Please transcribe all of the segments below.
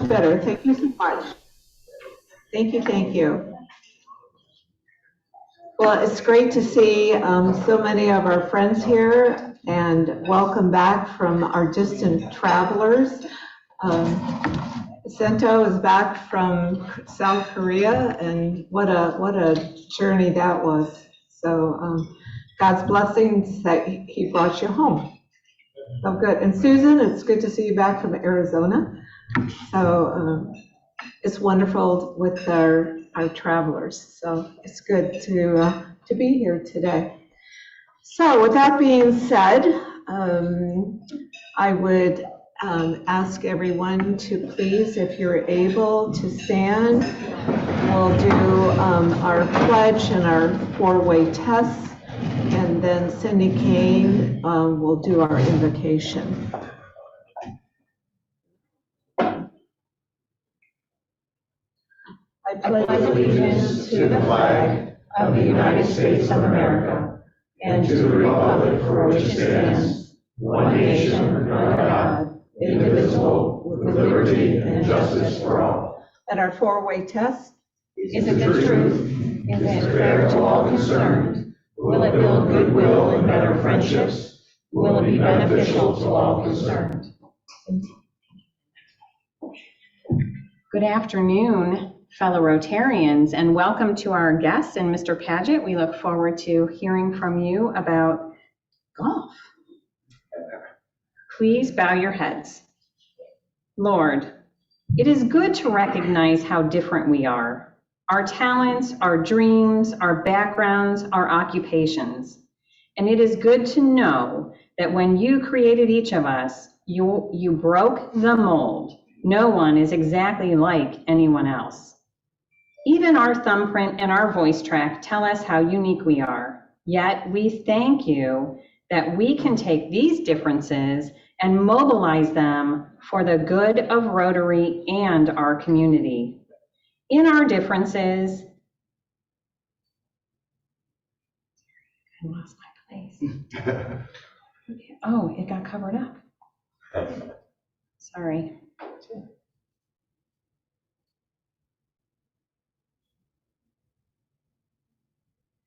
much better. Thank you so much. Thank you, thank you. Well, it's great to see so many of our friends here, and welcome back from our distant travelers. Sento is back from South Korea, and what a journey that was. So God's blessings that he brought you home. So good. And Susan, it's good to see you back from Arizona. So it's wonderful with our travelers. So it's good to be here today. So with that being said, I would ask everyone to please, if you're able to stand, we'll do our pledge and our four-way tests, and then Cindy Kane will do our invocation. I pledge allegiance to the flag of the United States of America and to the republic for which it stands, one nation under God, indivisible, with liberty and justice for all. And our four-way test. Is it the truth? Is it fair to all concerned? Will it build goodwill and better friendships? Will it be beneficial to all concerned? Good afternoon, fellow Rotarians, and welcome to our guest and Mr. Padgett. We look forward to hearing from you about golf. Please bow your heads. Lord, it is good to recognize how different we are. Our talents, our dreams, our backgrounds, our occupations. And it is good to know that when you created each of us, you broke the mold. No one is exactly like anyone else. Even our thumbprint and our voice track tell us how unique we are. Yet we thank you that we can take these differences and mobilize them for the good of Rotary and our community. In our differences, I lost my place. Oh, it got covered up. Sorry.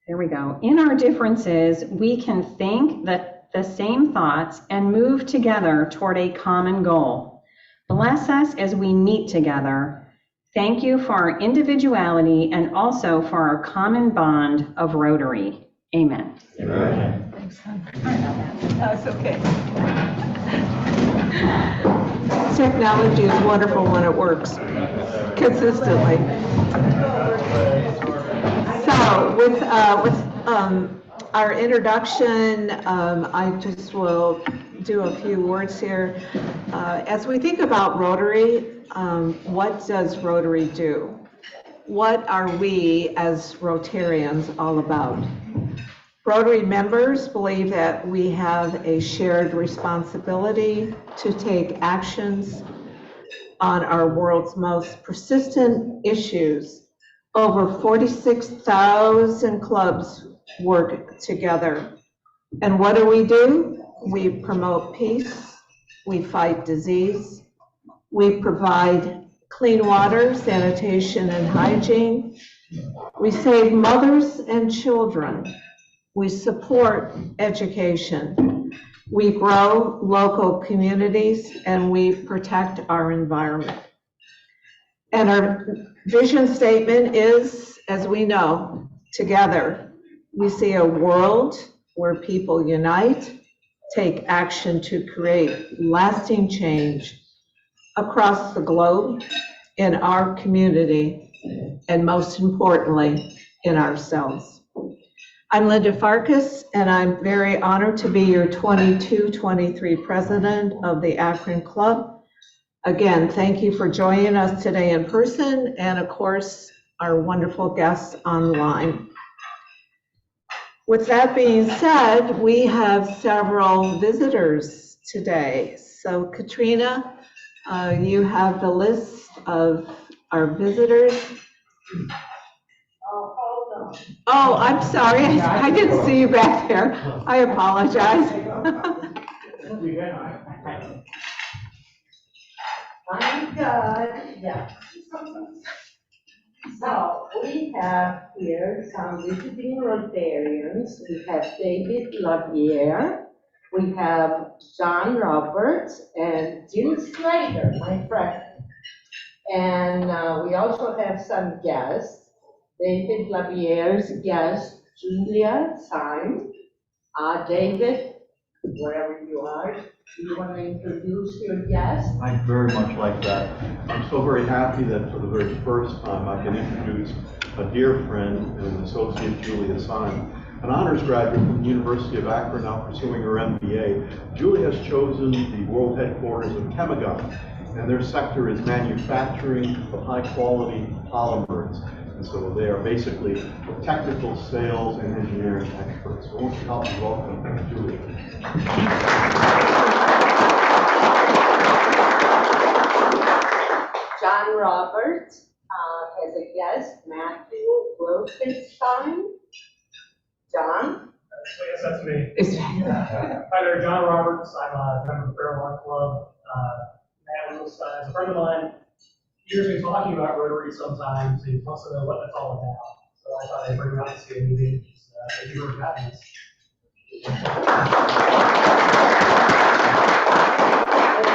There we go. In our differences, we can think the same thoughts and move together toward a common goal. Bless us as we meet together. Thank you for our individuality and also for our common bond of Rotary. Amen. Amen. Thanks, son. Sorry about that. No, it's okay. Technology is wonderful when it works consistently. So with our introduction, I just will do a few words here. As we think about Rotary, what does Rotary do? What are we as Rotarians all about? Rotary members believe that we have a shared responsibility to take actions on our world's most persistent issues. Over 46,000 clubs work together. And what do? We promote peace, we fight disease, we provide clean water, sanitation, and hygiene. We save mothers and children. We support education. We grow local communities, and we protect our environment. And our vision statement is, as we know, together, we see a world where people unite, take action to create lasting change across the globe, in our community, and most importantly, in ourselves. I'm Linda Farkas, and I'm very honored to be your 22-23 president of the Akron Club. Again, thank you for joining us today in person, and of course, our wonderful guests online. With that being said, we have several visitors today. So Katrina, you have the list of our visitors. Oh, I'm sorry, I didn't see you back there. I apologize. My God. Yeah. So we have here some visiting Rotarians. We have David LaViere, we have John Roberts, and Jill Slater, my friend. And we also have some guests. David LaViere's guest, Julia Syme. David, wherever you are, do you want to introduce your guest? I'd very much like that. I'm so very happy that for the very first time I can introduce a dear friend and an associate, Julia Syme, an honors graduate from the University of Akron, now pursuing her MBA. Julia has chosen the world headquarters of Chemigun, and their sector is manufacturing of high-quality polymers. And so they are basically technical sales and engineering experts. So won't you help me welcome Julia? John Roberts has a guest, Matthew Wilkenstein. John? Yes, that's me. Hi there, John Roberts. I'm a member of the Firestone Club. Matt Wilkenstein is a friend of mine. He hears me talking about Rotary sometimes. He wants to know what that's all about. So I thought I'd bring him out to see a meeting. Thank you for having us.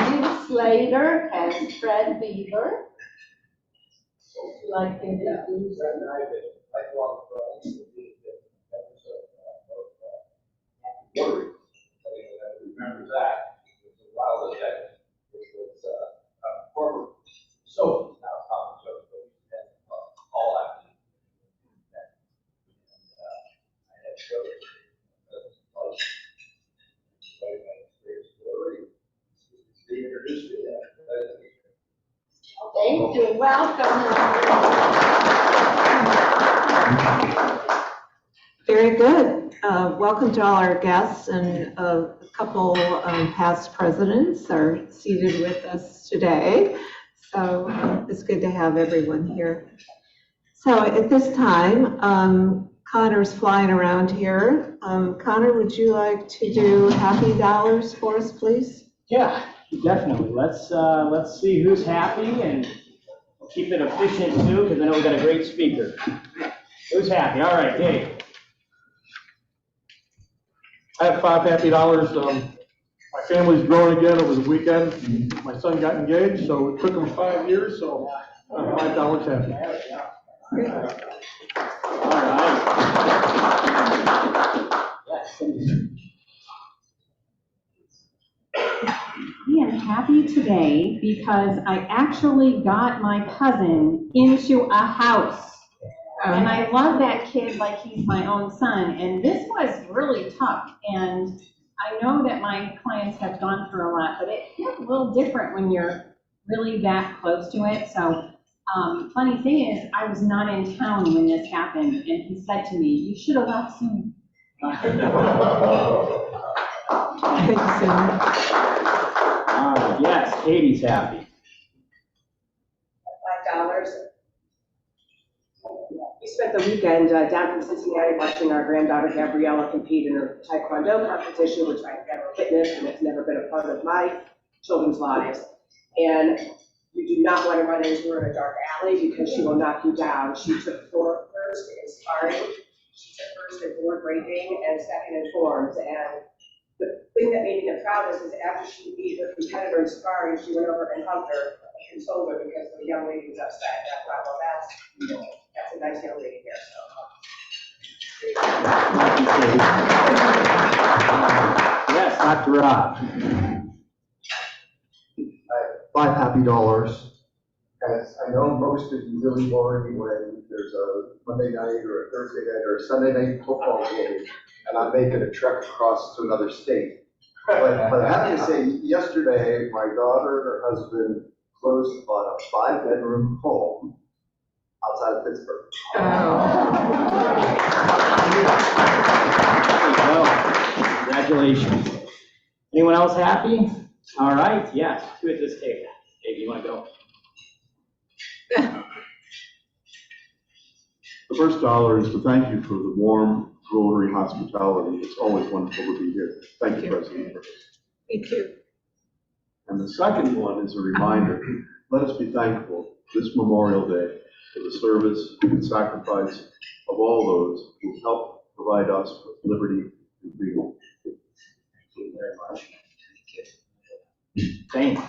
Jim Slater has Fred Beaver. Would you like to introduce him? Rotary. Remember that? It was a while ago, which was former so now common service, but we had all active. And I had showed my experience with Rotary. He introduced me to that. Thank you, welcome. Very good. Welcome to all our guests, and a couple past presidents are seated with us today. So it's good to have everyone here. So at this time, Connor's flying around here. Connor, would you like to do happy dollars for us, please? Yeah, definitely. Let's see who's happy, and keep it efficient too, because I know we've got a great speaker. Who's happy? All right, Dave. I have $5 happy. My family's grown again over the weekend. My son got engaged, so it took him 5 years, so I'm $5 happy. All right. Yes. I am happy today because I actually got my cousin into a house. And I love that kid like he's my own son. And this was really tough. And I know that my clients have gone through a lot, but it feels a little different when you're really that close to it. So funny thing is, I was not in town when this happened. And he said to me, "You should have left soon." Yes, Katie's happy. $5. We spent the weekend down in Cincinnati watching our granddaughter Gabriella compete in a Taekwondo competition, which I've never witnessed and it's never been a part of my children's lives. And you do not want to run into her in a dark alley because she will knock you down. She took first in sparring, she took first in board breaking, and second in forms. And the thing that made me the proudest is after she beat her competitor in sparring, she went over and hugged her and consoled her because the young lady was upset. And I thought, well, that's a nice young lady here, so. Yes, Dr. Rob. $5 happy. As I know most of you really worry when there's a Monday night or a Thursday night or a Sunday night football game, and I'm making a trek across to another state. But I have to say, yesterday, my daughter and her husband closed on a 5-bedroom home outside of Pittsburgh. Congratulations. Anyone else happy? All right, yes, two at this table. Dave, you want to go? The first dollar is to thank you for the warm Rotary hospitality. It's always wonderful to be here. Thank you, President. Thank you. And the second one is a reminder. let us be thankful this Memorial Day for the service and sacrifice of all those who help provide us with liberty and freedom. Thank you very much. Thank you.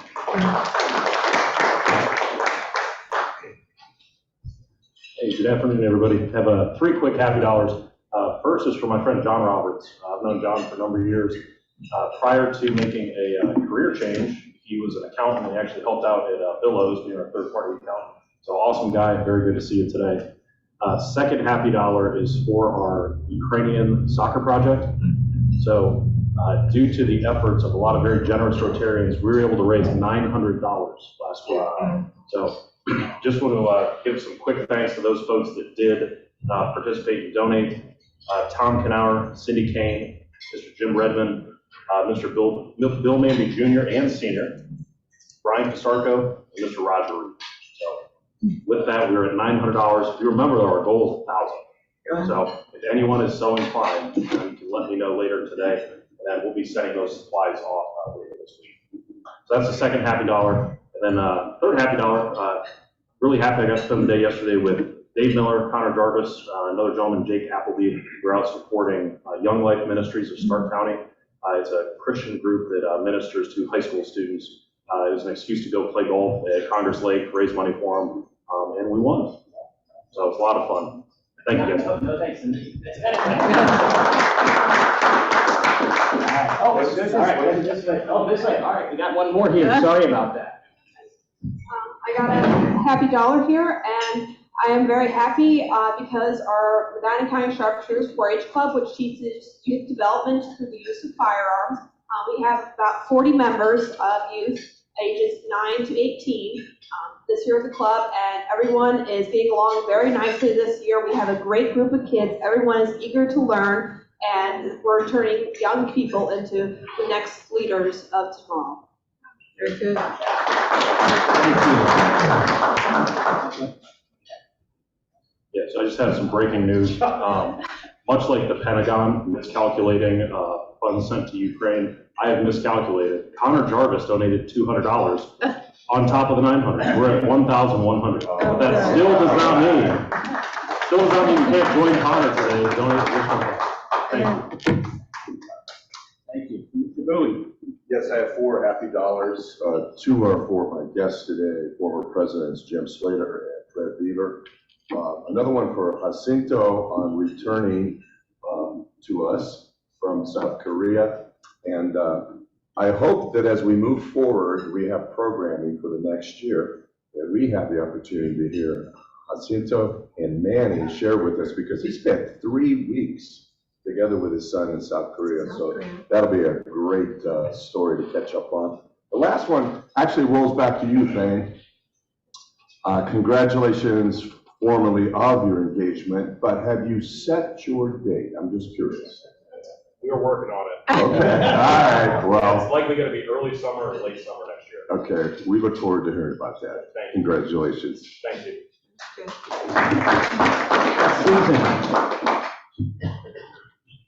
Hey, good afternoon, everybody. I have 3 quick happy dollars. First is for my friend John Roberts. I've known John for a number of years. Prior to making a career change, he was an accountant. He actually helped out at Billows, being our third-party accountant. So awesome guy. Very good to see you today. Second happy dollar is for our Ukrainian soccer project. So due to the efforts of a lot of very generous Rotarians, we were able to raise $900 last week. So just want to give some quick thanks to those folks that did participate and donate. Tom Knauer, Cindy Kane, Mr. Jim Redmond, Mr. Bill Manby Jr. and Sr., Brian Pisarco, and Mr. Roger Reed. So with that, we were at $900. If you remember, our goal is $1,000. So if anyone is so inclined, you can let me know later today, and then we'll be sending those supplies off later this week. So that's the second happy dollar. And then third happy dollar, really happy I got to spend the day yesterday with Dave Miller, Connor Jarvis, another gentleman, Jake Appleby. We're out supporting Young Life Ministries of Stark County. It's a Christian group that ministers to high school students. It was an excuse to go play golf at Congress Lake, raise money for them, and we won. So it's a lot of fun. Thank you, guys. No, thanks. Oh, it's good. All right, this way. Oh, this way. All right, we got one more here. Sorry about that. I got a happy dollar here, and I am very happy because our Medina County Sharpshooters 4-H Club, which teaches youth development through the use of firearms, we have about 40 members of youth ages 9 to 18 this year at the club, and everyone is getting along very nicely this year. We have a great group of kids. Everyone is eager to learn, and we're turning young people into the next leaders of tomorrow. Very good. Yeah, so I just have some breaking news. Much like the Pentagon miscalculating funds sent to Ukraine, I have miscalculated. Connor Jarvis donated $200 on top of the $900. We're at $1,100. But that still does not mean you can't join Connor today and donate additional. Thank you. Thank you. Mr. Bowie. Yes, I have 4 happy dollars. 2 are for my guests today, former presidents Jim Slater and Fred Beaver. Another one for Jacinto on returning to us from South Korea. And I hope that as we move forward, we have programming for the next year, that we have the opportunity to hear Jacinto and Manny share with us, because he spent 3 weeks together with his son in South Korea. So that'll be a great story to catch up on. The last one actually rolls back to you, Thane. Congratulations formally of your engagement, but have you set your date? I'm just curious. We are working on it. Okay, all right, well. It's likely going to be early summer or late summer next year. Okay, we look forward to hearing about that. Thank you. Congratulations. Thank you.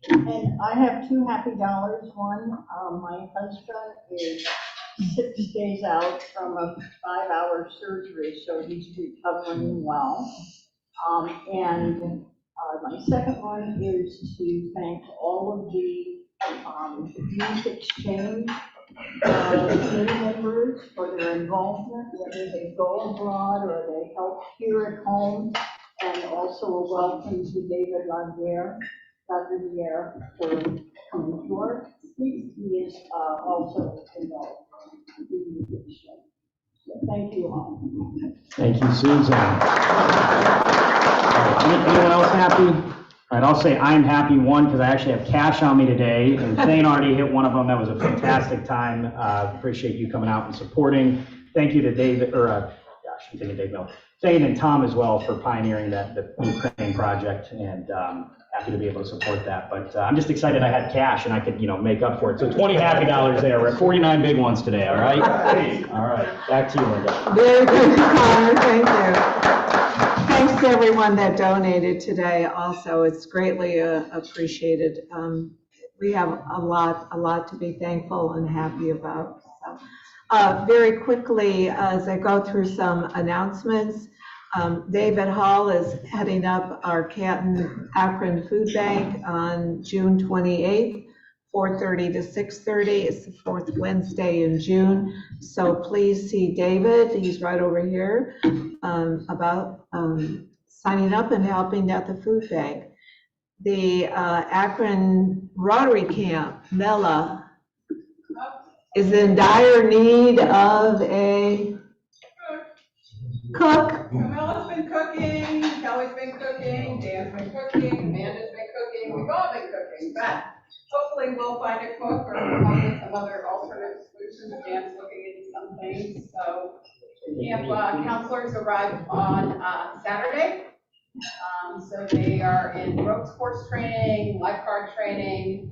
And I have 2 happy dollars. One, my husband is 6 days out from a 5-hour surgery, so he's recovering well. And my second one is to thank all of the youth exchange committee members for their involvement, whether they go abroad or they help here at home, and also a welcome to David Laguerre, Dr. Laguerre, for coming to our speech. He is also involved in the youth exchange. So thank you all. Thank you, Susan. Anyone else happy? All right, I'll say I'm happy, one, because I actually have cash on me today, and Thane already hit one of them. That was a fantastic time. Appreciate you coming out and supporting. Thank you to David, I'm thinking Dave Miller. Thane and Tom as well for pioneering the Crain project, and happy to be able to support that. But I'm just excited I had cash and I could, make up for it. So 20 happy dollars there. We're at 49 big ones today, all right? All right, back to you, Linda. Very good, Connor, thank you. Thanks to everyone that donated today also. It's greatly appreciated. We have a lot to be thankful and happy about. So Very quickly, as I go through some announcements, David Hall is heading up our Canton Akron Food Bank on June 28th, 4:30 to 6:30. It's the fourth Wednesday in June. So please see David, he's right over here, about signing up and helping at the food bank. The Akron Rotary Camp, Mela, is in dire need of a cook. Camilla's been cooking, Kelly's been cooking, Dan's been cooking, Amanda's been cooking, we've all been cooking, but hopefully we'll find a cook or come up with some other alternate solutions. Dan's looking into some things, so camp counselors arrive on Saturday. So they are in ropes course training, lifeguard training,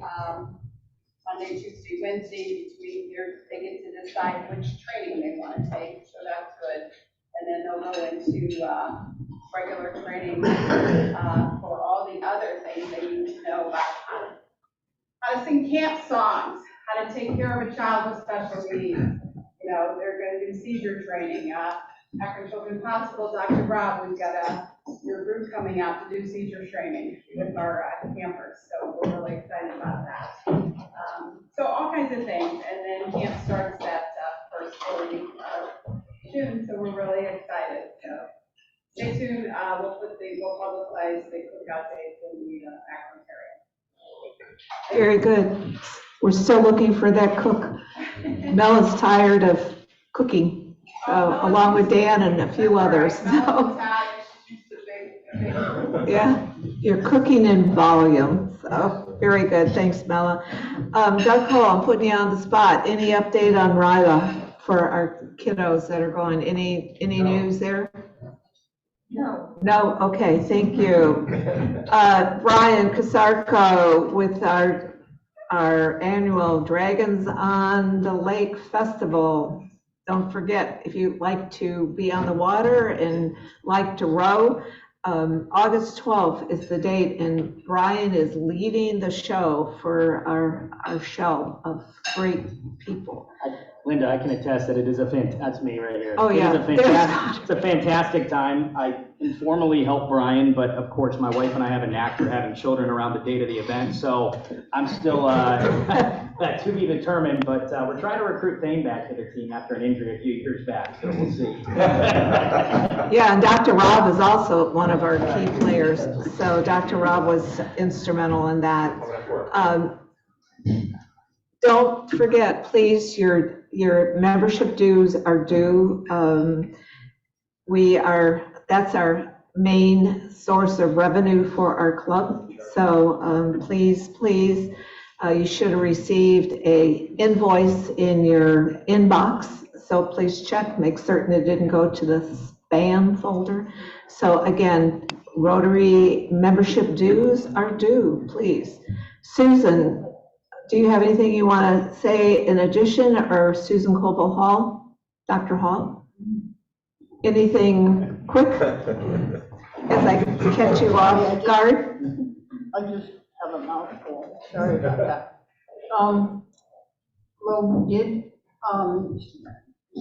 Monday, Tuesday, Wednesday, between here, they get to decide which training they want to take, so that's good. And then they'll go into regular training for all the other things they need to know about how to sing camp songs, how to take care of a child with special needs. You know, they're going to do seizure training. Akron Children's Hospital, Dr. Rob, we've got your group coming out to do seizure training with our campers, so we're really excited about that. So all kinds of things, and then camp starts that first week of June, so we're really excited. So stay tuned. We'll publicize the cookout dates in the Akron area. Very good. We're still looking for that cook. Mel is tired of cooking, along with Dan and a few others. So. Yeah, you're cooking in volume, so very good. Thanks, Mela. Doug Cole, I'm putting you on the spot. Any update on RILA for our kiddos that are going? Any news there? No. No, okay, thank you. Brian Casarco with our annual Dragons on the Lake Festival. Don't forget, if you like to be on the water and like to row, August 12th is the date, and Brian is leading the show for our show of great people. Linda, I can attest that it is that's me right here. Oh, yeah. It's a fantastic time. I informally help Brian, but of course my wife and I have a knack for having children around the date of the event, so I'm still to be determined, but we're trying to recruit Thane back to the team after an injury a few years back, so we'll see. Yeah, and Dr. Rob is also one of our key players, so Dr. Rob was instrumental in that. Don't forget, please, your membership dues are due. That's our main source of revenue for our club. So please, you should have received a invoice in your inbox. So please check, make certain it didn't go to the spam folder. So again, Rotary membership dues are due, please. Susan, do you have anything you want to say in addition, or Susan Coble Hall, Dr. Hall? Anything quick as I catch you off guard? I just have a mouthful, sorry about that. Well, we did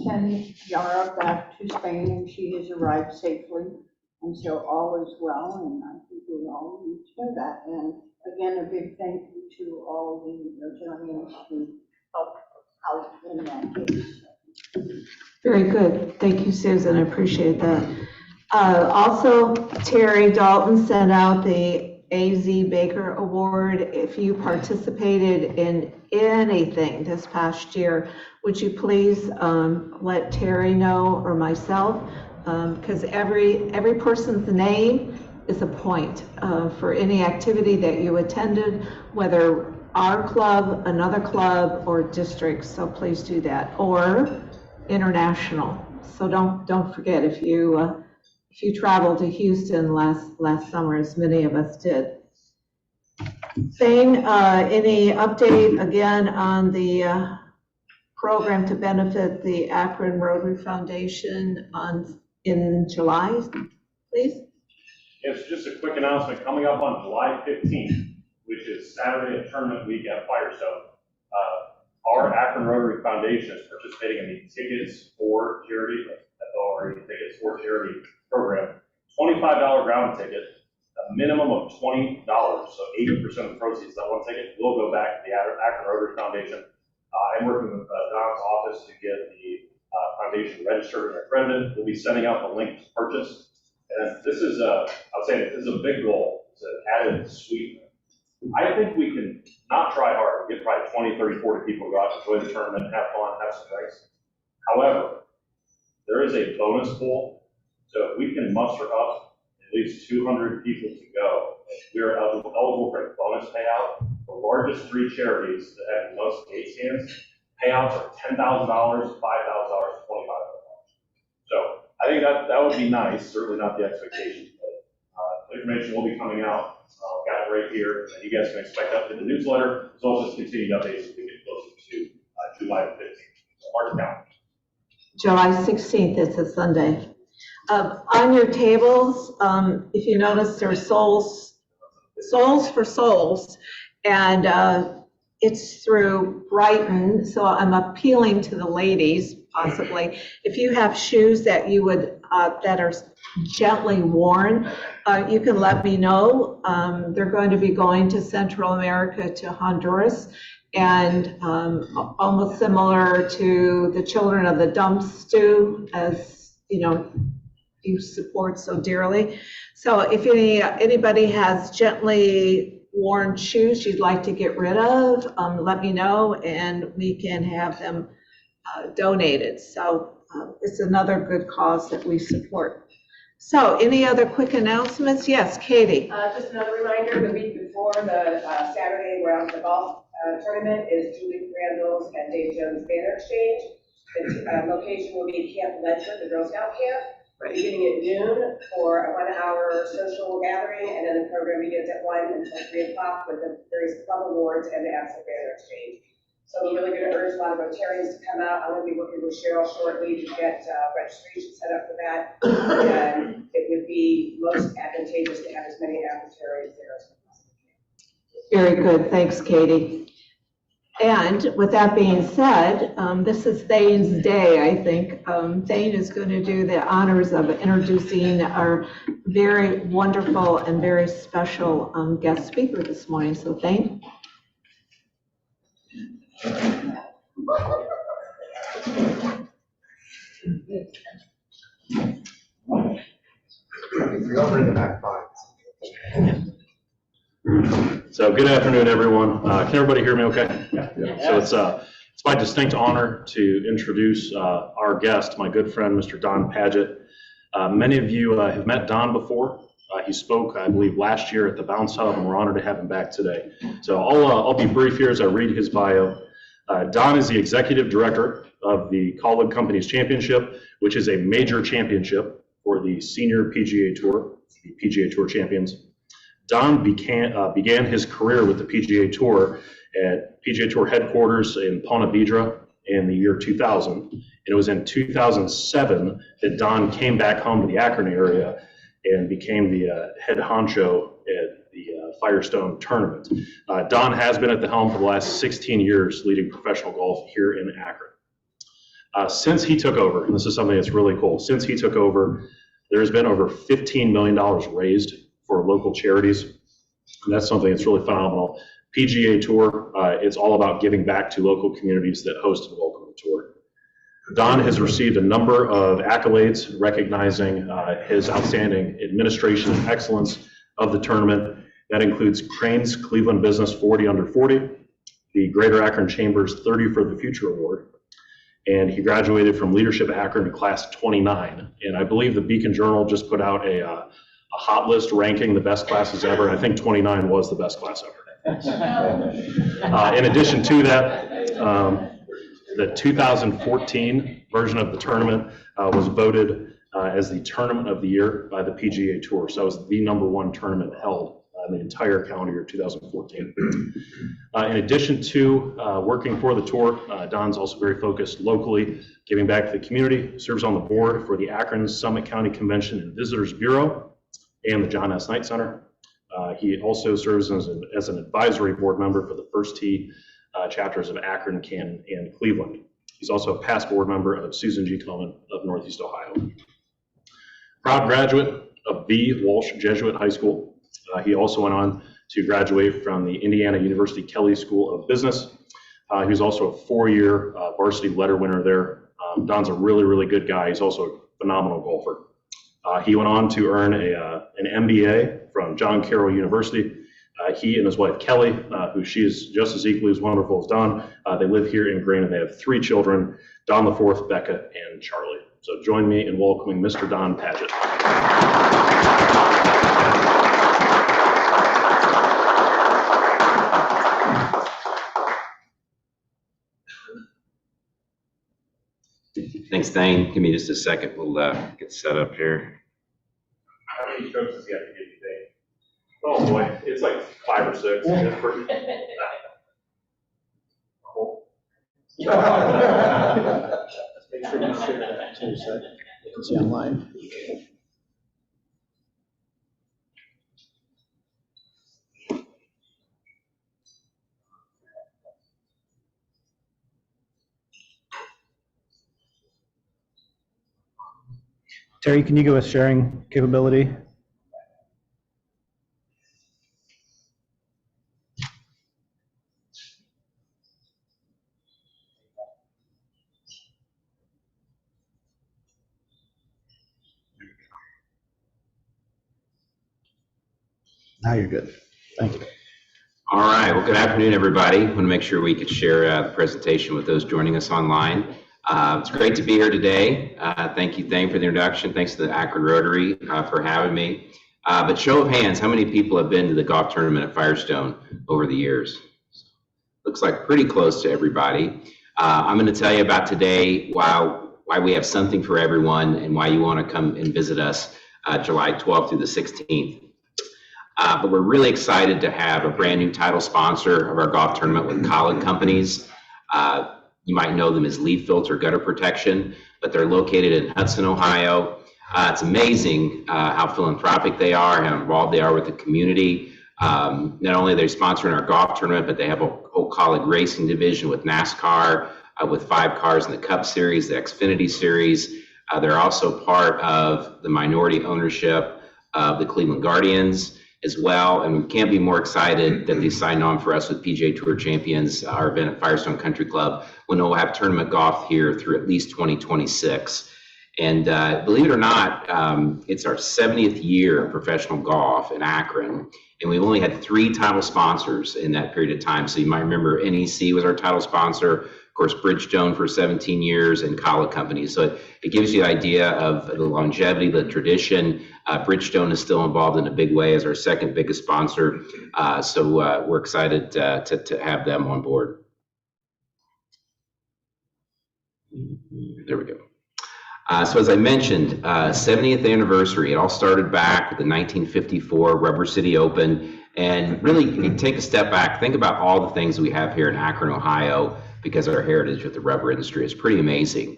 send Yara back to Spain, and she has arrived safely, and so all is well, and I think we all need to know that. And again, a big thank you to all the Rotarians who helped out in that case. Very good. Thank you, Susan. I appreciate that. Also, Terry Dalton sent out the AZ Baker Award. If you participated in anything this past year, would you please let Terry know, or myself, because every person's name is a point for any activity that you attended, whether our club, another club, or district. So please do that, or international. So don't forget, if you traveled to Houston last summer, as many of us did. Thane, any update again on the program to benefit the Akron Rotary Foundation in July, please? It's just a quick announcement coming up on July 15th, which is Saturday of tournament week at Firestone. Our Akron Rotary Foundation is participating in the Tickets for Charity, FLRE Tickets for Charity program. $25 ground ticket, a minimum of $20, so 80% of the proceeds of that one ticket will go back to the Akron Rotary Foundation. I'm working with Don's office to get the foundation registered and accredited. We'll be sending out the link to purchase. And this is, I would say, this is a big goal. It's an added sweetener. I think we can not try hard, get probably 20, 30, 40 people to go out and enjoy the tournament, have fun, have some drinks. However, there is a bonus pool. So if we can muster up at least 200 people to go, we are eligible for a bonus payout. The largest 3 charities that have the most gate stands, payouts are $10,000, $5,000, $25,000. So I think that would be nice, certainly not the expectations, but information will be coming out. Got it right here, and you guys can expect that in the newsletter, as well as continued updates as we get closer to July 15th. So mark it down. July 16th, it's a Sunday. On your tables, if you notice, there's Souls for Souls, and it's through Brighton, so I'm appealing to the ladies, possibly. If you have shoes that you would, that are gently worn, you can let me know. They're going to be going to Central America, to Honduras, and almost similar to the Children of the Dump Stew, as you know, you support so dearly. So if anybody has gently worn shoes you'd like to get rid of, let me know, and we can have them donated. So it's another good cause that we support. So any other quick announcements? Yes, Katie. Just another reminder, the week before the Saturday round of the golf tournament is Julie Randall's and Dave Jones' banner exchange. The location will be Camp Ledford, the Girl Scout camp, beginning at noon for a 1-hour social gathering, and then the program begins at 1 until 3 o'clock with the various club awards and the absent banner exchange. So we're really going to urge a lot of Rotarians to come out. I'm going to be working with Cheryl shortly to get registration set up for that. And it would be most advantageous to have as many Rotarians there as possible. Very good. Thanks, Katie. And with that being said, this is Thane's day, I think. Thane is going to do the honors of introducing our very wonderful and very special guest speaker this morning. So Thane. So good afternoon, everyone. Can everybody hear me okay? Yeah. So it's my distinct honor to introduce our guest, my good friend, Mr. Don Padgett. Many of you have met Don before. He spoke, I believe, last year at the Bounce Hub, and we're honored to have him back today. So I'll be brief here as I read his bio. Don is the executive director of the Kaulig Companies Championship, which is a major championship for the senior PGA Tour, the PGA Tour Champions. Don began his career with the PGA Tour at PGA Tour headquarters in Ponte Vedra in the year 2000. And it was in 2007 that Don came back home to the Akron area and became the head honcho at the Firestone tournament. Don has been at the helm for the last 16 years leading professional golf here in Akron. Since he took over, and this is something that's really cool, since he took over, there's been over $15 million raised for local charities. And that's something that's really phenomenal. PGA Tour, it's all about giving back to local communities that host and welcome the tour. Don has received a number of accolades recognizing his outstanding administration and excellence of the tournament. That includes Crain's Cleveland Business 40 Under 40, the Greater Akron Chamber's 30 for the Future Award, and he graduated from Leadership Akron class 29. And I believe the Beacon Journal just put out a hot list ranking the best classes ever. I think 29 was the best class ever. In addition to that, the 2014 version of the tournament was voted as the tournament of the year by the PGA Tour. So it was the #1 tournament held in the entire calendar year 2014. In addition to working for the tour, Don's also very focused locally, giving back to the community, serves on the board for the Akron Summit County Convention and Visitors Bureau and the John S. Knight Center. He also serves as an advisory board member for the First Tee chapters of Akron, Canton, and Cleveland. He's also a past board member of Susan G. Komen of Northeast Ohio. Proud graduate of V. Walsh Jesuit High School. He also went on to graduate from the Indiana University Kelley School of Business. He was also a 4-year varsity letter winner there. Don's a really, really good guy. He's also a phenomenal golfer. He went on to earn an MBA from John Carroll University. He and his wife Kelly, who she is just as equally as wonderful as Don, they live here in Crain and they have 3 children, Don the fourth, Becca, and Charlie. So join me in welcoming Mr. Don Padgett. Thanks, Dane. Give me just a second. We'll get set up here. How many strokes does he have to give you, Dave? Oh boy, it's like 5 or 6. It's pretty... Make sure you share that too, so you can see online. Terry, can you give us sharing capability? Now you're good. Thank you. All right. Well, good afternoon, everybody. I want to make sure we could share the presentation with those joining us online. It's great to be here today. Thank you, Thane, for the introduction. Thanks to the Akron Rotary for having me. But show of hands, how many people have been to the golf tournament at Firestone over the years? Looks like pretty close to everybody. I'm going to tell you about today why we have something for everyone and why you want to come and visit us July 12th through the 16th. But we're really excited to have a brand new title sponsor of our golf tournament with Kaulig Companies. You might know them as Leaf Filter Gutter Protection, but they're located in Hudson, Ohio. It's amazing how philanthropic they are, how involved they are with the community. Not only are they sponsoring our golf tournament, but they have a whole Kaulig racing division with NASCAR, with 5 cars in the Cup Series, the Xfinity Series. They're also part of the minority ownership of the Cleveland Guardians as well, and we can't be more excited that they signed on for us with PGA TOUR Champions, our event at Firestone Country Club, when we'll have tournament golf here through at least 2026. And believe it or not, it's our 70th year of professional golf in Akron, and we've only had 3 title sponsors in that period of time. So you might remember NEC was our title sponsor, of course, Bridgestone for 17 years, and Kaulig Companies. So it gives you the idea of the longevity, the tradition. Bridgestone is still involved in a big way as our second biggest sponsor. So we're excited to have them on board. There we go. So as I mentioned, 70th anniversary. It all started back with the 1954 Rubber City Open. And really, take a step back, think about all the things we have here in Akron, Ohio, because of our heritage with the rubber industry. It's pretty amazing.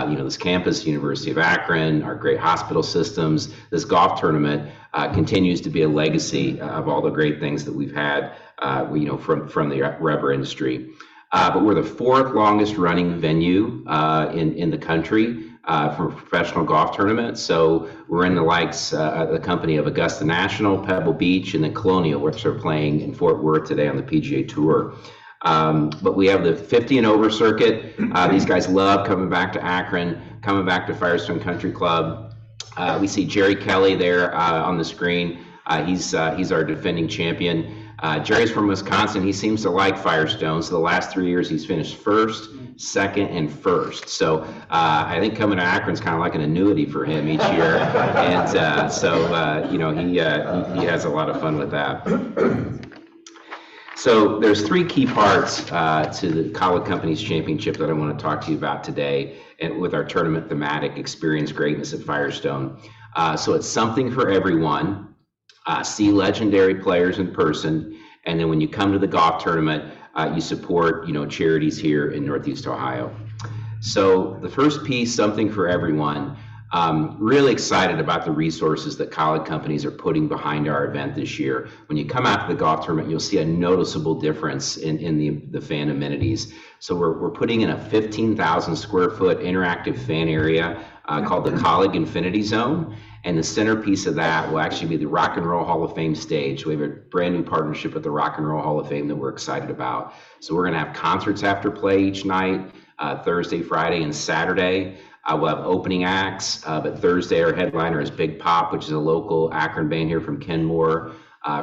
This campus, University of Akron, our great hospital systems, this golf tournament continues to be a legacy of all the great things that we've had, from the rubber industry. But we're the 4th longest running venue in the country for a professional golf tournament. So we're in the likes of the company of Augusta National, Pebble Beach, and then Colonial, which are playing in Fort Worth today on the PGA Tour. But we have the 50 and over circuit. These guys love coming back to Akron, coming back to Firestone Country Club. We see Jerry Kelly there on the screen. He's our defending champion. Jerry's from Wisconsin. He seems to like Firestone. So the last 3 years he's finished 1st, 2nd, and 1st. So I think coming to Akron's kind of like an annuity for him each year. And he has a lot of fun with that. So there's 3 key parts to the Kaulig Companies Championship that I want to talk to you about today, and with our tournament thematic, Experience Greatness at Firestone. So it's something for everyone. See legendary players in person, and then when you come to the golf tournament, you support charities here in Northeast Ohio. So the first piece, something for everyone. Really excited about the resources that Kaulig Companies are putting behind our event this year. When you come out to the golf tournament, you'll see a noticeable difference in the fan amenities. So we're putting in a 15,000 square foot interactive fan area called the Kaulig Infinity Zone. And the centerpiece of that will actually be the Rock and Roll Hall of Fame stage. We have a brand new partnership with the Rock and Roll Hall of Fame that we're excited about. So we're going to have concerts after play each night, Thursday, Friday, and Saturday. We'll have opening acts, but Thursday our headliner is Big Pop, which is a local Akron band here from Kenmore.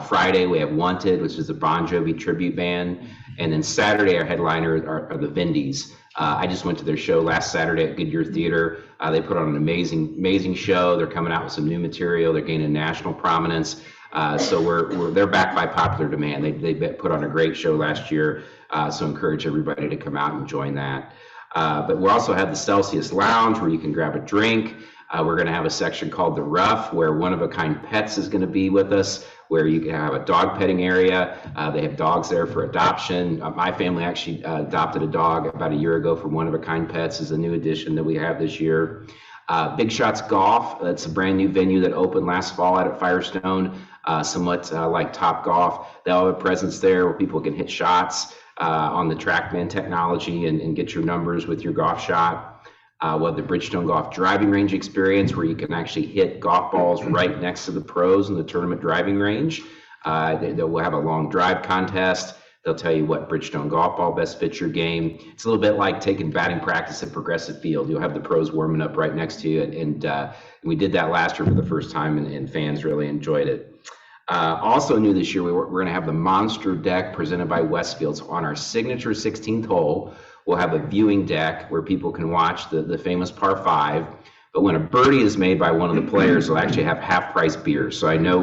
Friday we have Wanted, which is a Bon Jovi tribute band. And then Saturday our headliner are the Vindies. I just went to their show last Saturday at Goodyear Theater. They put on an amazing show. They're coming out with some new material. They're gaining national prominence. So they're backed by popular demand. They put on a great show last year. So encourage everybody to come out and join that. But we also have the Celsius Lounge where you can grab a drink. We're going to have a section called The Rough where one-of-a-kind pets is going to be with us, where you can have a dog petting area. They have dogs there for adoption. My family actually adopted a dog about a year ago from One-of-a-Kind Pets is a new addition that we have this year. Big Shots Golf, that's a brand new venue that opened last fall out at Firestone, somewhat like Top Golf. They'll have a presence there where people can hit shots on the TrackMan technology and get your numbers with your golf shot. We'll have the Bridgestone Golf driving range experience where you can actually hit golf balls right next to the pros in the tournament driving range. We'll have a long drive contest. They'll tell you what Bridgestone golf ball best fits your game. It's a little bit like taking batting practice at Progressive Field. You'll have the pros warming up right next to you. And we did that last year for the first time, and fans really enjoyed it. Also new this year, we're going to have the Monster Deck presented by Westfield. So on our signature 16th hole, we'll have a viewing deck where people can watch the famous par 5. But when a birdie is made by one of the players, they'll actually have half-price beers. So I know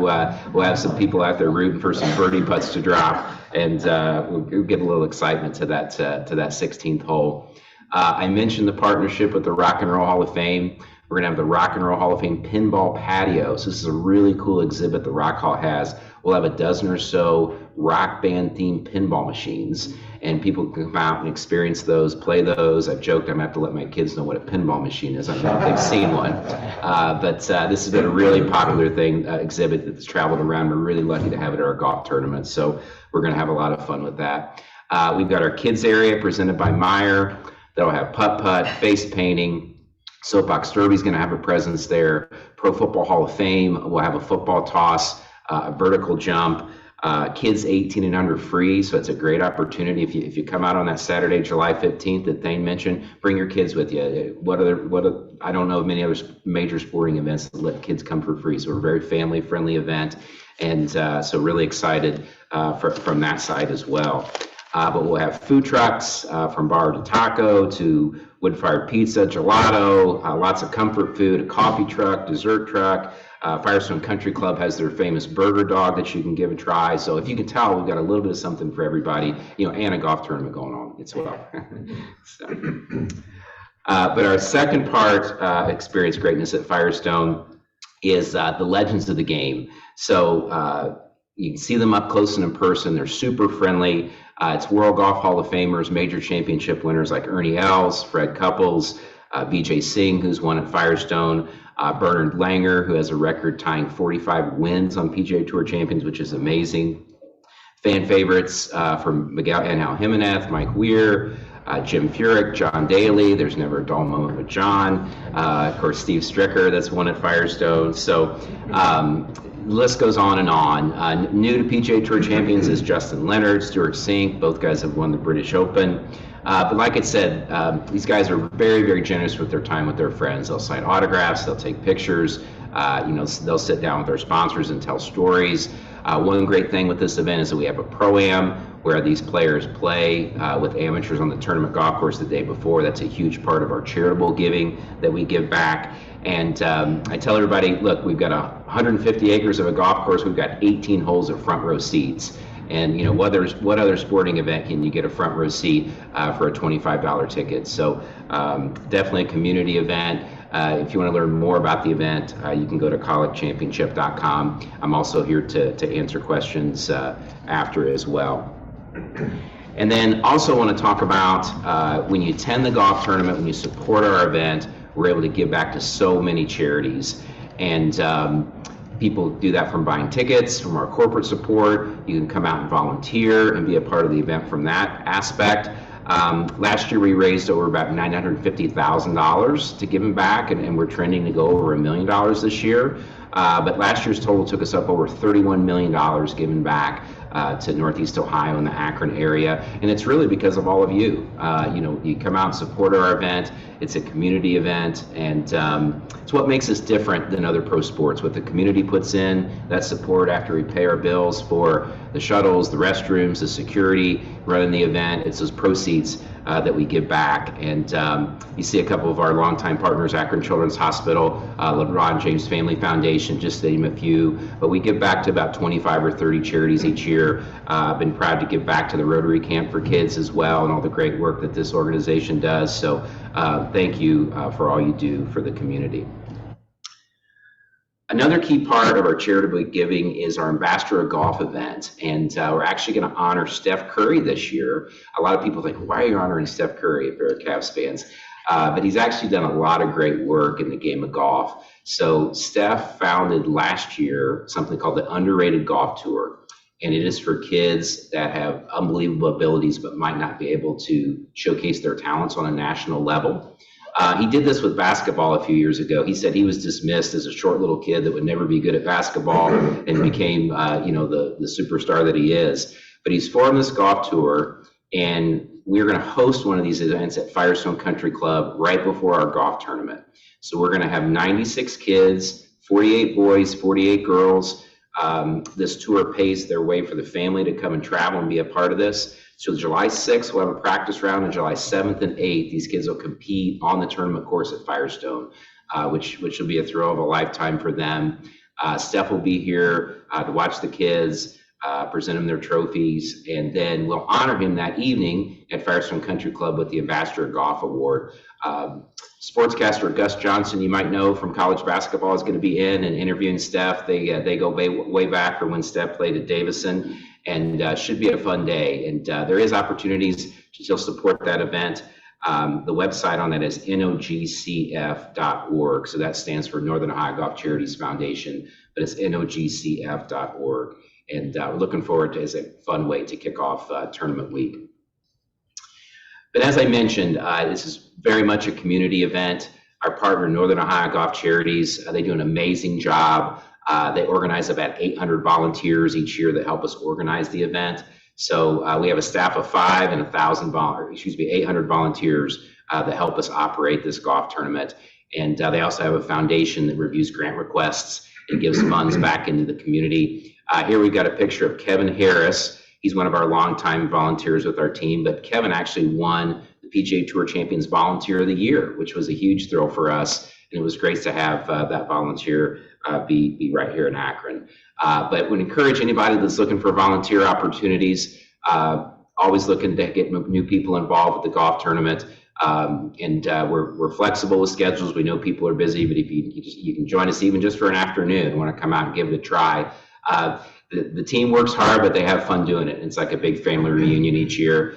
we'll have some people out there rooting for some birdie putts to drop, and we'll get a little excitement to that 16th hole. I mentioned the partnership with the Rock and Roll Hall of Fame. We're going to have the Rock and Roll Hall of Fame pinball patio. So this is a really cool exhibit the Rock Hall has. We'll have a dozen or so rock band themed pinball machines, and people can come out and experience those, play those. I've joked I'm going to have to let my kids know what a pinball machine is. I don't know if they've seen one. But this has been a really popular exhibit that's traveled around. We're really lucky to have it at our golf tournament. So we're going to have a lot of fun with that. We've got our kids area presented by Meyer. That'll have putt-putt, face painting. Soapbox Derby is going to have a presence there. Pro Football Hall of Fame will have a football toss, a vertical jump. Kids 18 and under free, so it's a great opportunity. If you come out on that Saturday, July 15th that Thane mentioned, bring your kids with you. I don't know of many other major sporting events that let kids come for free. So we're a very family-friendly event, and so really excited from that side as well. But we'll have food trucks from bar to taco to wood-fired pizza, gelato, lots of comfort food, a coffee truck, dessert truck. Firestone Country Club has their famous burger dog that you can give a try. So if you can tell, we've got a little bit of something for everybody, and a golf tournament going on as well. But our second part, Experience Greatness at Firestone, is the legends of the game. So you can see them up close and in person. They're super friendly. It's World Golf Hall of Famers, major championship winners like Ernie Els, Fred Couples, Vijay Singh, who's won at Firestone, Bernard Langer, who has a record tying 45 wins on PGA Tour Champions, which is amazing. Fan favorites from Miguel Angel Jimenez, Mike Weir, Jim Furyk, John Daly. There's never a dull moment with John. Of course, Steve Stricker, that's won at Firestone. So the list goes on and on. New to PGA Tour Champions is Justin Leonard, Stuart Sink. Both guys have won the British Open. But like I said, these guys are very, very generous with their time with their friends. They'll sign autographs, they'll take pictures, they'll sit down with their sponsors and tell stories. One great thing with this event is that we have a pro-am where these players play with amateurs on the tournament golf course the day before. That's a huge part of our charitable giving that we give back. And I tell everybody, look, we've got 150 acres of a golf course. We've got 18 holes of front row seats. And what other sporting event can you get a front row seat for a $25 ticket? So definitely a community event. If you want to learn more about the event, you can go to kauligchampionship.com. I'm also here to answer questions after as well. And then also want to talk about when you attend the golf tournament, when you support our event, we're able to give back to so many charities. And people do that from buying tickets, from our corporate support. You can come out and volunteer and be a part of the event from that aspect. Last year we raised over about $950,000 to giving back, and we're trending to go over $1 million this year. But last year's total took us up over $31 million given back to Northeast Ohio and the Akron area. And it's really because of all of you. You come out and support our event. It's a community event, and it's what makes us different than other pro sports. What the community puts in, that support after we pay our bills for the shuttles, the restrooms, the security, running the event, it's those proceeds that we give back. And you see a couple of our longtime partners, Akron Children's Hospital, LeBron James Family Foundation, just to name a few. But we give back to about 25 or 30 charities each year. I've been proud to give back to the Rotary Camp for Kids as well, and all the great work that this organization does. So thank you for all you do for the community. Another key part of our charitable giving is our Ambassador of Golf event, and we're actually going to honor Steph Curry this year. A lot of people think, why are you honoring Steph Curry if you're Cavs fans? But he's actually done a lot of great work in the game of golf. So Steph founded last year something called the Underrated Golf Tour, and it is for kids that have unbelievable abilities but might not be able to showcase their talents on a national level. He did this with basketball a few years ago. He said he was dismissed as a short little kid that would never be good at basketball, and became, the superstar that he is. But he's formed this golf tour, and we're going to host one of these events at Firestone Country Club right before our golf tournament. So we're going to have 96 kids, 48 boys, 48 girls. This tour pays their way for the family to come and travel and be a part of this. So July 6th, we'll have a practice round, and July 7th and 8th, these kids will compete on the tournament course at Firestone, which will be a thrill of a lifetime for them. Steph will be here to watch the kids, present them their trophies, and then we'll honor him that evening at Firestone Country Club with the Ambassador Golf Award. Sportscaster Gus Johnson, you might know from college basketball, is going to be in and interviewing Steph. They go way back from when Steph played at Davison, and should be a fun day. And there is opportunities to still support that event. The website on that is nogcf.org. So that stands for Northern Ohio Golf Charities Foundation, but it's nogcf.org. And we're looking forward to it as a fun way to kick off tournament week. But as I mentioned, this is very much a community event. Our partner, Northern Ohio Golf Charities, they do an amazing job. They organize about 800 volunteers each year that help us organize the event. So we have a staff of 5 and 800 volunteers that help us operate this golf tournament. And they also have a foundation that reviews grant requests and gives funds back into the community. Here we've got a picture of Kevin Harris. He's one of our longtime volunteers with our team, but Kevin actually won the PGA Tour Champions Volunteer of the Year, which was a huge thrill for us. And it was great to have that volunteer be right here in Akron. But would encourage anybody that's looking for volunteer opportunities, always looking to get new people involved with the golf tournament. We're flexible with schedules. We know people are busy, but if you can join us even just for an afternoon, want to come out and give it a try. The team works hard, but they have fun doing it. It's like a big family reunion each year.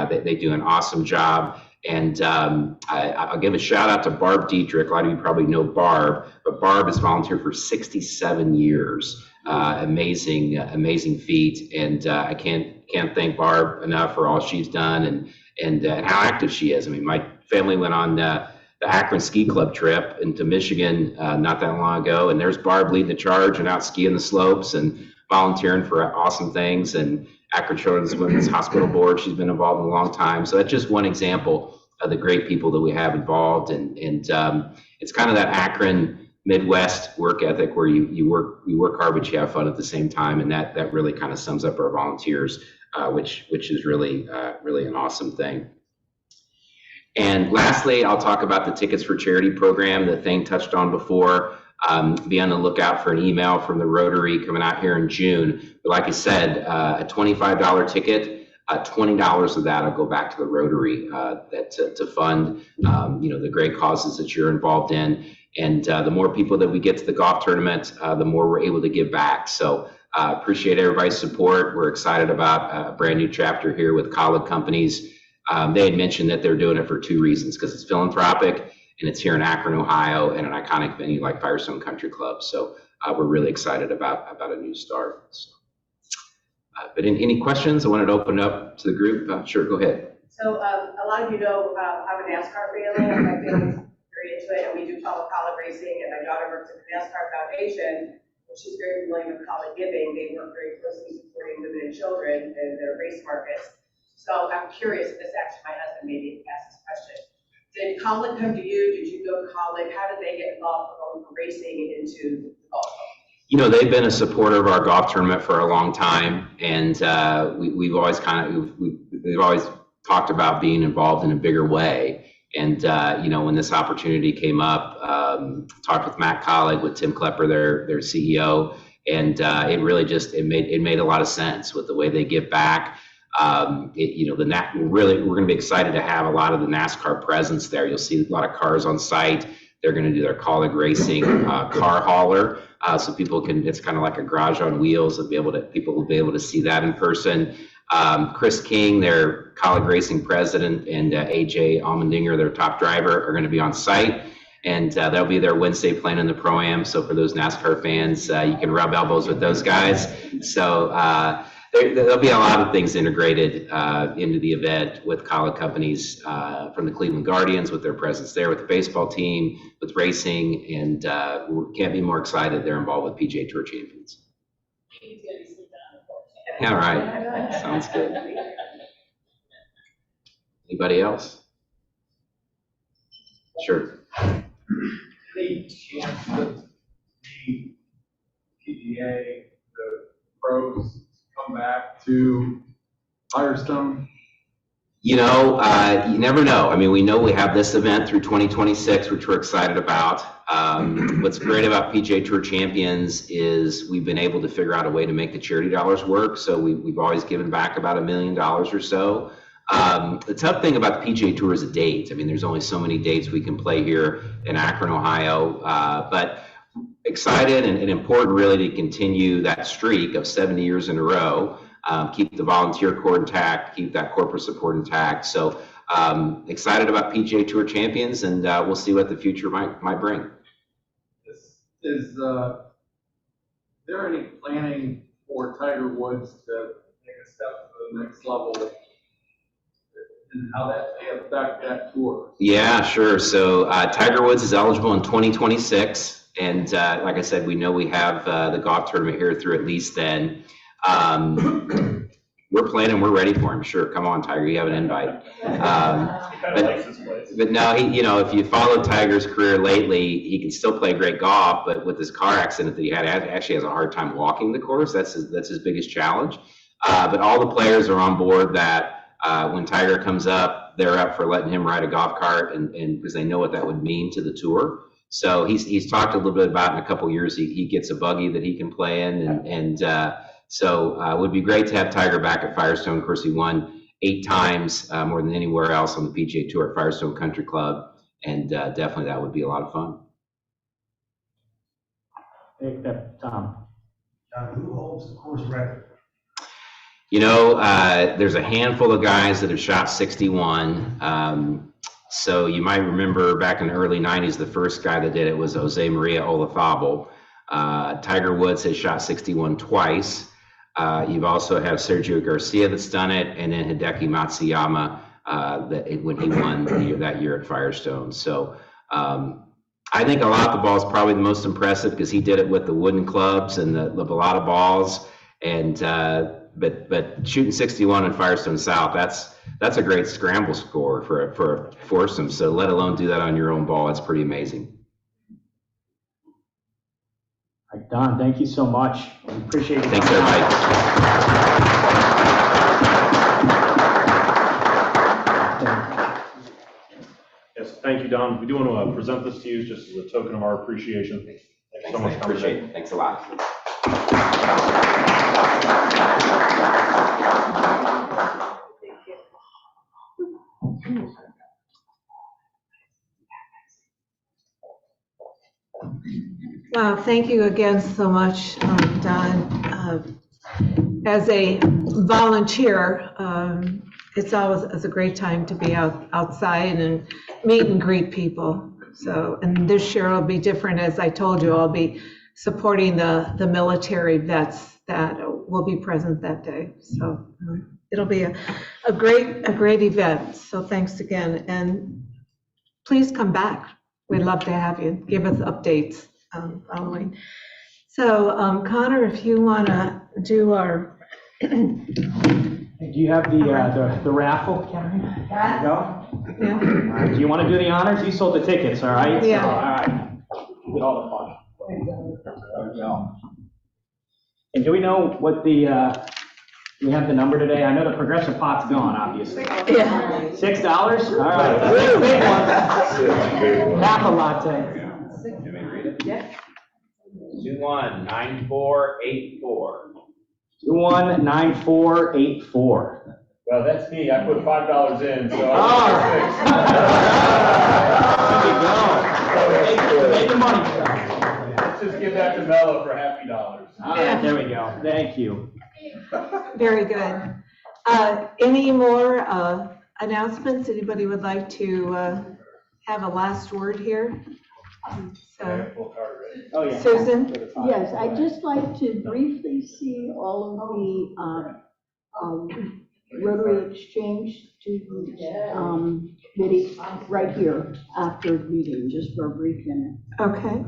They do an awesome job. And I'll give a shout out to Barb Dietrich. A lot of you probably know Barb, but Barb has volunteered for 67 years. Amazing feat. And I can't thank Barb enough for all she's done and how active she is. I mean, my family went on the Akron Ski Club trip into Michigan not that long ago, and there's Barb leading the charge and out skiing the slopes and volunteering for awesome things. And Akron Children's Women's Hospital Board, she's been involved in a long time. So that's just one example of the great people that we have involved. And it's kind of that Akron Midwest work ethic where you work hard, but you have fun at the same time. And that really kind of sums up our volunteers, which is really an awesome thing. And lastly, I'll talk about the Tickets for Charity program that Thane touched on before. Be on the lookout for an email from the Rotary coming out here in June. But like I said, a $25 ticket, $20 of that will go back to the Rotary to fund the great causes that you're involved in. And the more people that we get to the golf tournament, the more we're able to give back. So appreciate everybody's support. We're excited about a brand new chapter here with Kaulig Companies. They had mentioned that they're doing it for 2 reasons, because it's philanthropic and it's here in Akron, Ohio, in an iconic venue like Firestone Country Club. So we're really excited about a new start. So, but any questions? I wanted to open it up to the group. Sure, go ahead. So a lot of you know I'm a NASCAR family, and my family's very into it, and we do follow Kaulig racing, and my daughter works at the NASCAR Foundation, and she's very familiar with Kaulig Giving. They work very closely supporting women and children in their race markets. So I'm curious, this actually my husband maybe asked this question. Did Kaulig come to you? Did you go to Kaulig? How did they get involved from racing and into the golf? You know, they've been a supporter of our golf tournament for a long time, and we've always we've always talked about being involved in a bigger way. And you know, when this opportunity came up, talked with Matt Kaulig, with Tim Klepper, their CEO, and it really just it made a lot of sense with the way they give back. You know, we're going to be excited to have a lot of the NASCAR presence there. You'll see a lot of cars on site. They're going to do their Kaulig Racing car hauler, so people can. It's kind of like a garage on wheels. People will be able to see that in person. Chris King, their Kaulig Racing president, and AJ Allmendinger, their top driver, are going to be on site, and they'll be there Wednesday playing in the Pro-Am. So for those NASCAR fans, you can rub elbows with those guys. So there'll be a lot of things integrated into the event with Kaulig Companies, from the Cleveland Guardians with their presence there, with the baseball team, with racing, and we can't be more excited. They're involved with PGA Tour Champions. All right, sounds good. Anybody else? Sure. Any chance that the PGA, the pros, come back to Firestone? You know, you never know. I mean, we know we have this event through 2026, which we're excited about. What's great about PGA Tour Champions is we've been able to figure out a way to make the charity dollars work. So we've always given back about $1 million or so. The tough thing about the PGA Tour is the dates. I mean, there's only so many dates we can play here in Akron, Ohio. But excited and important really to continue that streak of 70 years in a row. Keep the volunteer core intact, keep that corporate support intact. So excited about PGA Tour Champions, and we'll see what the future might bring. Is there any planning for Tiger Woods to take a step to the next level, and how that may affect that tour? Yeah, sure. So Tiger Woods is eligible in 2026, and like I said, we know we have the golf tournament here through at least then. We're planning, we're ready for him. Sure, come on, Tiger, you have an invite. But no, you know, if you follow Tiger's career lately, he can still play great golf, but with this car accident that he had, actually has a hard time walking the course. That's his biggest challenge. But all the players are on board that when Tiger comes up, they're up for letting him ride a golf cart, and because they know what that would mean to the tour. So he's talked a little bit about in a couple years he gets a buggy that he can play in, so it would be great to have Tiger back at Firestone. Of course, he won 8 times, more than anywhere else on the PGA Tour at Firestone Country Club, and definitely that would be a lot of fun. Hey, Tom. Who holds the course record? You know, there's a handful of guys that have shot 61. So you might remember back in the early 90s, the first guy that did it was Jose Maria Olazabal. Tiger Woods has shot 61 twice. You've also have Sergio Garcia that's done it, and then Hideki Matsuyama when he won that year at Firestone. So I think the ball is probably the most impressive because he did it with the wooden clubs and the Balata balls. And but shooting 61 in Firestone South, that's a great scramble score for a foursome. So let alone do that on your own ball, it's pretty amazing. All right, Don, thank you so much. We appreciate it. Thanks, everybody. Yes, thank you, Don. We do want to present this to you just as a token of our appreciation. Thank you so much. Appreciate it. Thanks a lot. Well, thank you again so much, Don. As a volunteer, it's always a great time to be outside and meet and greet people. So, and this year will be different, as I told you, I'll be supporting the military vets that will be present that day. So it'll be a great event. So thanks again, and please come back. We'd love to have you. Give us updates following. So Connor, if you want to do our. Do you have the raffle, Karen? Yeah. No? Yeah. All right. Do you want to do the honors? You sold the tickets, all right? Yeah. So, all right. Get all the fun. There we go. And do we know what do we have the number today? I know the progressive pot's gone, obviously. Yeah. $6? All right. Big one. Half a latte. Let me read it. Yeah. 219484. 219484. Well, that's me. I put $5 in, so. Make the money. Let's just give that to Mello for happy dollars. All right, there we go. Thank you. Very good. Any more announcements? Anybody would like to have a last word here? So, oh, yeah. Susan? Yes, I'd just like to briefly see all of the Rotary Exchange student committee right here after the meeting, just for a brief minute. Okay.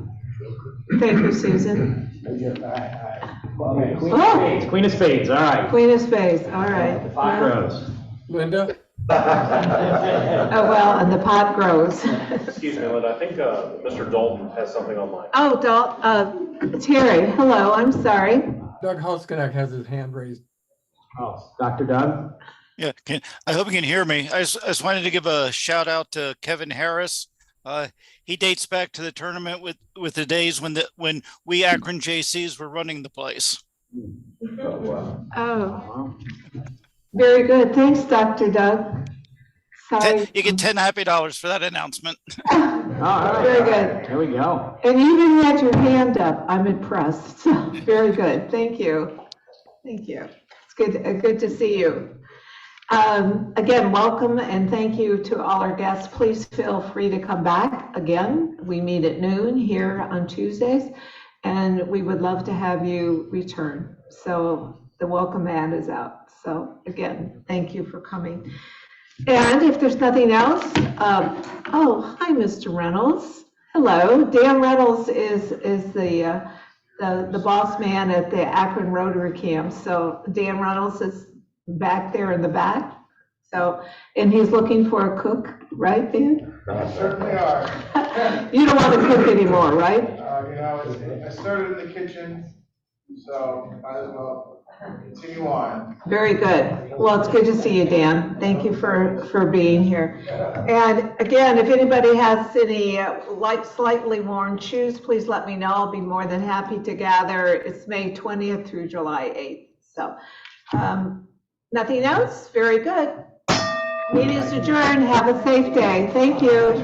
Thank you, Susan. Okay, Queen of Spades, all right. Queen of Spades, all right. The pot grows. Linda? Oh, well, and the pot grows. Excuse me, Linda, I think Mr. Dalton has something online. Oh, Terry, hello, I'm sorry. Doug Housekonek has his hand raised. Oh, Dr. Doug? Yeah, I hope you can hear me. I just wanted to give a shout out to Kevin Harris. He dates back to the tournament with the days when we Akron JCs were running the place. Oh, very good. Thanks, Dr. Doug. Sorry. You get $10 happy for that announcement. All right. Very good. There we go. And you even had your hand up. I'm impressed. So, very good. Thank you. Thank you. It's good to see you. Again, welcome and thank you to all our guests. Please feel free to come back again. We meet at noon here on Tuesdays, and we would love to have you return. So the welcome mat is out. So again, thank you for coming. And if there's nothing else, oh, hi, Mr. Reynolds. Hello. Dan Reynolds is the boss man at the Akron Rotary Camp. So Dan Reynolds is back there in the back. So, and he's looking for a cook, right, Dan? I certainly are. You don't want to cook anymore, right? I started in the kitchen, so might as well continue on. Very good. Well, it's good to see you, Dan. Thank you for being here. And again, if anybody has any slightly worn shoes, please let me know. I'll be more than happy to gather. It's May 20th through July 8th. So, nothing else? Very good. Meeting is adjourned. Have a safe day. Thank you.